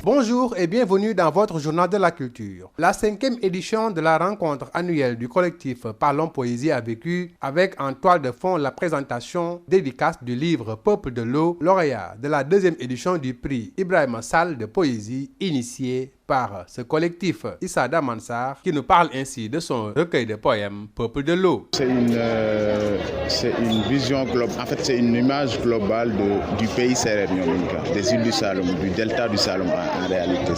Bonjour et bienvenue dans votre journal de la culture. La 5e édition de la rencontre annuelle du collectif Parlons Poésie a vécu avec en toile de fond la présentation dédicace du livre Peuple de l'eau, lauréat de la 2e édition du prix Ibrahima Sall de poésie initié par ce collectif. Issa Damansar qui nous parle ainsi de son recueil de poèmes Peuple de l'eau. C'est une vision globale, en fait c'est une image globale du pays sérère Nyominka, des îles du Saloum, du delta du Saloum en réalité.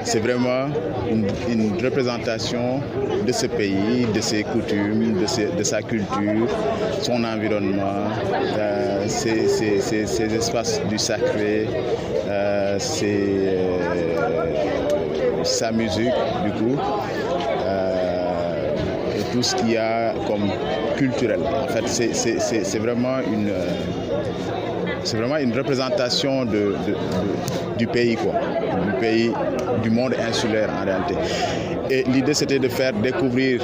C'est vraiment une représentation de ce pays, de ses coutumes, de sa culture, son environnement, ses espaces du sacré, sa musique du coup, et tout ce qu'il y a comme culturel. En fait, c'est vraiment une représentation du pays, quoi, du monde insulaire en réalité. Et l'idée c'était de faire découvrir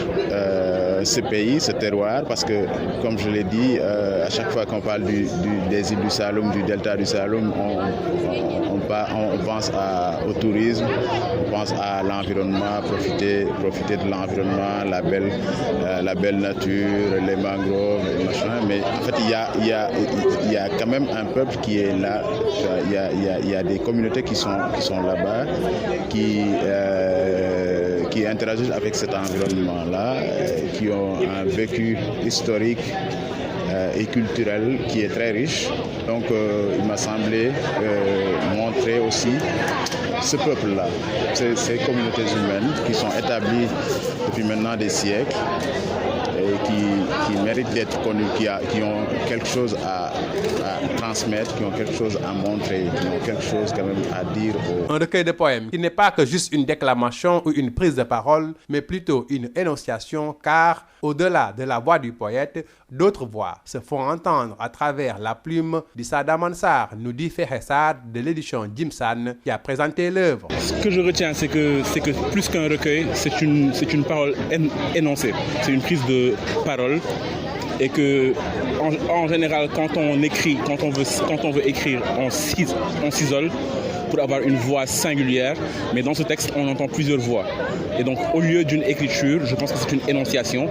ce pays, ce terroir, parce que comme je l'ai dit, à chaque fois qu'on parle des îles du Saloum, du delta du Saloum, on pense au tourisme, on pense à l'environnement, profiter de l'environnement, la belle nature, les mangroves, les machins. Mais en fait, il y a quand même un peuple qui est là. Il y a des communautés qui sont là-bas, qui interagissent avec cet environnement-là, qui ont un vécu historique et culturel qui est très riche. Donc il m'a semblé montrer aussi ce peuple-là, ces communautés humaines qui sont établies depuis maintenant des siècles et qui méritent d'être connues, qui ont quelque chose à transmettre, qui ont quelque chose à montrer, qui ont quelque chose quand même à dire. Un recueil de poèmes qui n'est pas que juste une déclamation ou une prise de parole, mais plutôt une énonciation, car au-delà de la voix du poète, d'autres voix se font entendre à travers la plume d'Issa Damansar, nous dit Ferressard de l'édition Jimsan qui a présenté l'œuvre. Ce que je retiens, c'est que plus qu'un recueil, c'est une parole énoncée, c'est une prise de parole. Et que en général, quand on écrit, quand on veut écrire, on s'isole pour avoir une voix singulière, mais dans ce texte, on entend plusieurs voix. Et donc, au lieu d'une écriture, je pense que c'est une énonciation.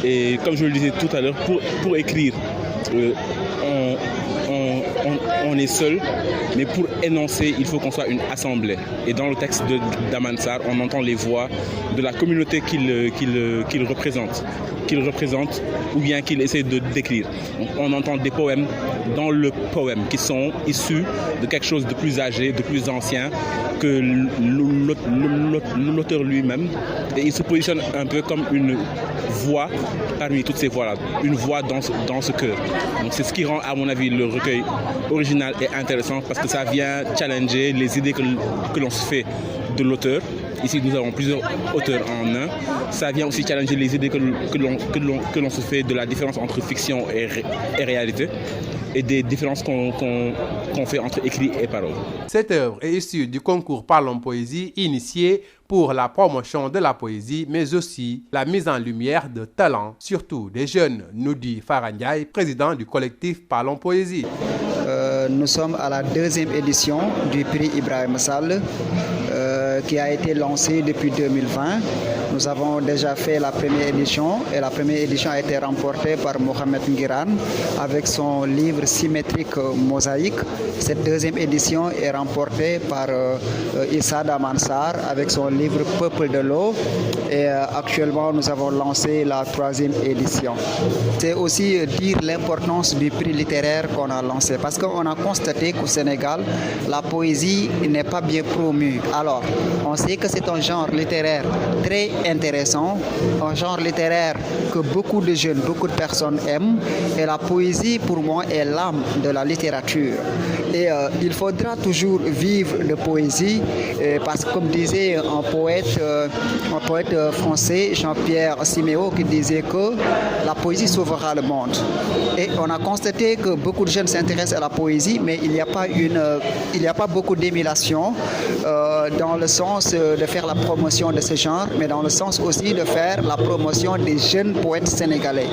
Et comme je le disais tout à l'heure, pour écrire, on est seul, mais pour énoncer, il faut qu'on soit une assemblée. Et dans le texte de Damansar, on entend les voix de la communauté qu'il représente ou bien qu'il essaie de décrire. Donc, on entend des poèmes dans le poème qui sont issus de quelque chose de plus âgé, de plus ancien que l'auteur lui-même. Et il se positionne un peu comme une voix parmi toutes ces voix-là, une voix dans ce cœur. Donc c'est ce qui rend, à mon avis, le recueil original et intéressant parce que ça vient challenger les idées que l'on se fait de l'auteur. Ici, nous avons plusieurs auteurs en un. Ça vient aussi challenger les idées que l'on se fait de la différence entre fiction et réalité et des différences qu'on fait entre écrit et parole. Cette œuvre est issue du concours Parlons Poésie initié pour la promotion de la poésie, mais aussi la mise en lumière de talents, surtout des jeunes, nous dit Farah Ndiaye, président du collectif Parlons Poésie. Nous sommes à la 2e édition du prix Ibrahima Sall qui a été lancé depuis 2020. Nous avons déjà fait la première édition et la première édition a été remportée par Mohamed Ngiran avec son livre symétrique Mosaïque. Cette 2e édition est remportée par Issa Damansar avec son livre Peuple de l'eau et actuellement nous avons lancé la 3e édition. C'est aussi dire l'importance du prix littéraire qu'on a lancé parce qu'on a constaté qu'au Sénégal, la poésie n'est pas bien promue. Alors, on sait que c'est un genre littéraire très intéressant, un genre littéraire que beaucoup de jeunes, beaucoup de personnes aiment. Et la poésie, pour moi, est l'âme de la littérature. Et il faudra toujours vivre de poésie parce que, comme disait un poète français, Jean-Pierre Siméo, qui disait que la poésie sauvera le monde. Et on a constaté que beaucoup de jeunes s'intéressent à la poésie, mais il n'y a pas beaucoup d'émulation dans le sens de faire la promotion de ce genre, mais dans le sens aussi de faire la promotion des jeunes poètes sénégalais.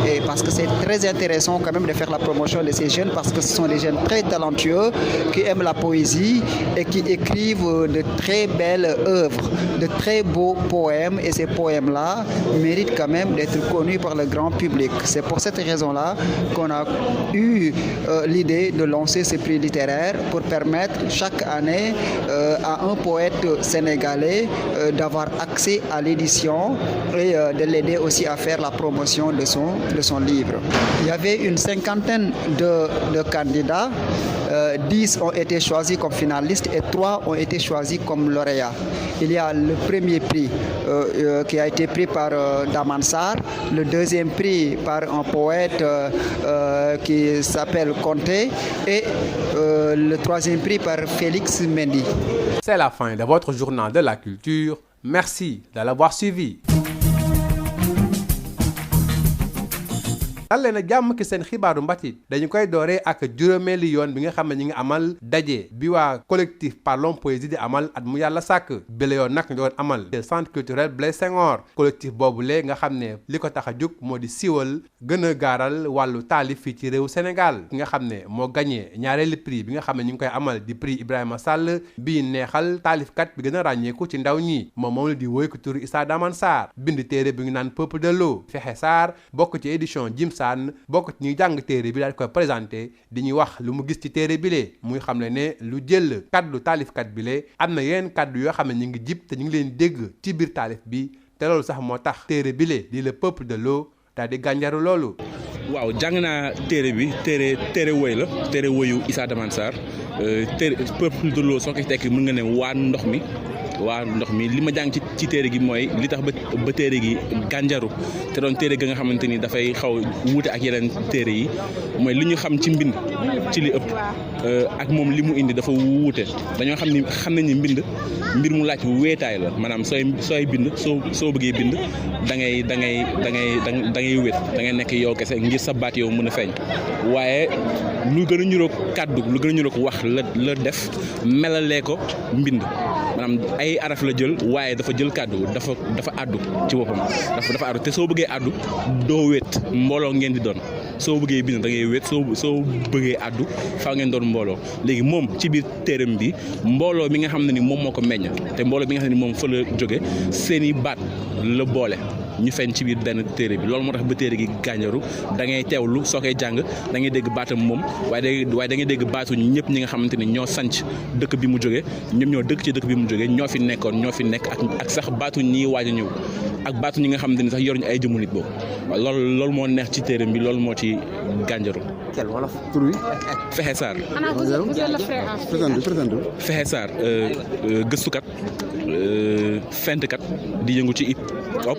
Et parce que c'est très intéressant quand même de faire la promotion de ces jeunes parce que ce sont des jeunes très talentueux qui aiment la poésie et qui écrivent de très belles œuvres, de très beaux poèmes, et ces poèmes-là méritent quand même d'être connus par le grand public. C'est pour cette raison-là qu'on a eu l'idée de lancer ce prix littéraire pour permettre chaque année à un poète sénégalais d'avoir accès à l'édition et de l'aider aussi à faire la promotion de son livre. Il y avait une cinquantaine de candidats. 10 ont été choisis comme finalistes et 3 ont été choisis comme lauréats. Il y a le premier prix qui a été pris par Damansar, le deuxième prix par un poète qui s'appelle Conté et le troisième prix par Félix Mendy. C'est la fin de votre journal de la culture. Merci de l'avoir suivi. dal leen a jàmm ki seen xibaaru mbatit dañu koy dooree ak juróomeeli yoon bi nga xam ne ñi ngi amal daje bi waa collectif Parlons Poésie di amal at mu yàlla sàkk bi la yoon nag ñu doon amal te centre culturel Blaise Senghor collectif boobule nga xam ne li ko tax a jóg moo di siiwal gën a gaaral wàllu taalif fii ci réew Sénégal ki nga xam ne moo gagné ñaareeli prix bi nga xam ne ñu ngi koy amal di prix Ibrahima Sall bii neexal taalifkat bi gën a ràññeeku ci ndaw ñi moom la di woy ko turu Issa Damansar bind téere bi ngi naan Peuple de l'eau Fexe Sarr bokk ci édition Jim bokk ci ñuy jàng téere bi daal di koy présenté di ñuy wax lu mu gis ci téere bi lee muy xam ne lu jël kaddu taalifkat bi lee am na yeneen kaddu yoo xam ne ñu ngi jib te ñu ngi leen dégg ci biir taalif bi te loolu sax moo tax téere bi lee di le Peuple de l'eau daal di gànjaru loolu. waaw jàng naa téere bi téere woy la téere woyu Issa Damansar téere Peuple de l'eau soo ko tekki mën nga ne waa ndox mi li ma jàng ci téere gi mooy li tax ba téere gi gànjaru te doon téere ga nga xamante ni dafay xaw wuute ak yeneen téere yi mooy li ñu xam ci mbind ci li ëpp ak moom li mu indi dafa wuute dañoo xam nañ ni mbir mu laaj weetaay la maanaam sooy bind soo bëggee bind da ngay wét da ngay nekk yow kese ngir sa baat yow mën a feeñ waaye lu gën a ñuroog kàddu lu gën a ñuroog wax la def melalee ko mbind maanaam ay araf la jël waaye dafa jël kàddu dafa àddu ci boppam dafa àddu te soo bëggee àddu doo wéet mbooloo ngeen di doon soo bëggee bind da ngay wéet soo bëggee àddu faaw ngeen doon mbooloo léegi moom ci biir téeram bi mbooloo mi nga xam ne ni moom moo ko meññ te mbooloo mi nga xam ne ni moom fa la jóge seeni baat la boole ñu feeñ ci biir benn téere bi loolu moo tax ba téere gi gànjaru da ngay teewlu soo koy jàng da ngay dégg baatam moom waaye da ngay dégg baatu ñëpp ñi nga xamante ni ñoo sanc dëkk bi mu jóge ñoom ñoo dëkk ci dëkk bi mu jóge ñoo fi nekk ak sax baatu ñi waaj a ñëw ak baatu ñi nga xamante ni sax yoruñu ay jëmu nit boobu waaw loolu moo neex ci téere bi loolu moo ci gànjaru. quel wolof tur wi. Fexe Sarr. Fexe Sarr gëstukat fentkat di yëngu ci hip hop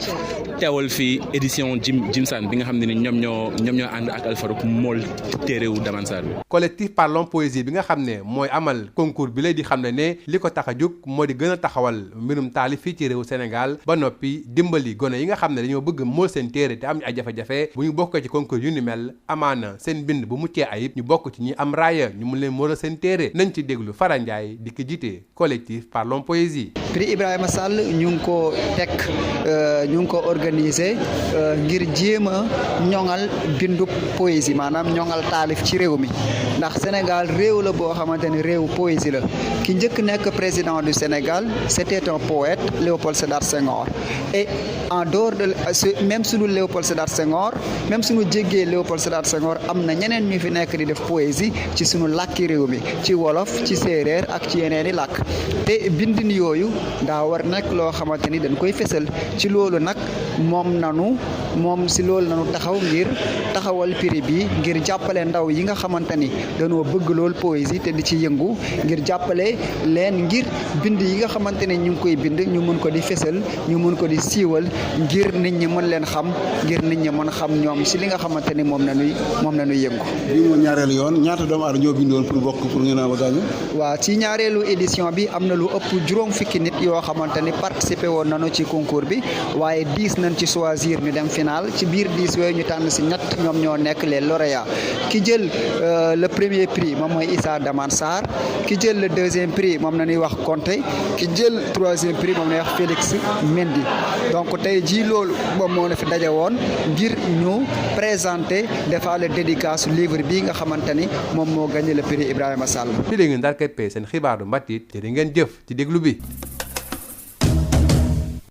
teewal fi édition Jim Sane bi nga xam ne ni ñoom ñoo ànd ak Alfarouk mool téerewu Damansar bi. collectif Parlons Poésie bi nga xam ne mooy amal concours bi lay di xam ne li ko tax a jóg moo di gën a taxawal mbirum taalif fii ci réew Sénégal ba noppi dimbali gone yi nga xam ne dañoo bëgg mool seen téere te am ñu ay jafe-jafe bu ñu bokkee ci concours yu ni mel amaana seen bind bu muccee ayib ñu bokk ci ñi am raaya ñu mun leen moolal seen téere nañ ci déglu Fara Ndiaye di ko jiite collectif Parlons Poésie. prix Ibrahima Sall ñu ngi ko organisé ngir jéem a ñoŋal bindu poésie maanaam ñoŋal taalif ci réew mi ndax Sénégal réew la boo xamante ni réew poésie la ki njëkk nekk président du Sénégal c'était un poète Léopold Sédar Senghor et en dehors de même suñu Léopold Sédar Senghor même suñu jéggee Léopold Sédar Senghor am na ñeneen ñu fi nekk di def poésie ci suñu làkki réew mi ci wolof ci séeréer ak ci yeneeni làkk te bindin yooyu daa war nekk loo xamante ni dañ koy fësal ci loolu nag moom si loolu nanu taxaw ngir taxawal prix bi ngir jàppale ndaw yi nga xamante ni dañoo bëgg lool poésie te di ci yëngu ngir jàppale leen ngir bind yi nga xamante ni ñu ngi koy bind ñu mën ko di fësal ñu mën ko di siiwal ngir nit ñi mën leen xam ngir nit ñi mën xam ñoom si li nga xamante ni moom la ñuy yëngu. bi mu ñaareelu yoon ñaata doomu aadama ñoo bindoon pour bokk pour ngeen a gaañu. waaw ci ñaareelu édition bi am na lu ëpp juróom fukki nit yoo xamante ni participé woon nañu ci concours bi waaye 10 nañ ci choisir ñu dem final ci biir 10 yooyu ñu tànn si ñett ñoom ñoo nekk les lauréats ki jël le premier prix moom mooy Issa Damane Sarr ki jël le deuxième prix moom la ñuy wax Konté ki jël troisième prix moom la ñuy wax Félix Mendy donc tey jii loolu moom moo na fi daje woon ngir ñu présenter defaale dédicace livre bi nga xamante ni moom moo gagné le prix Ibrahima Sall. fi léegi ndar keppee seen xibaaru mbatit jërë ngeen jëf ci déglu bi.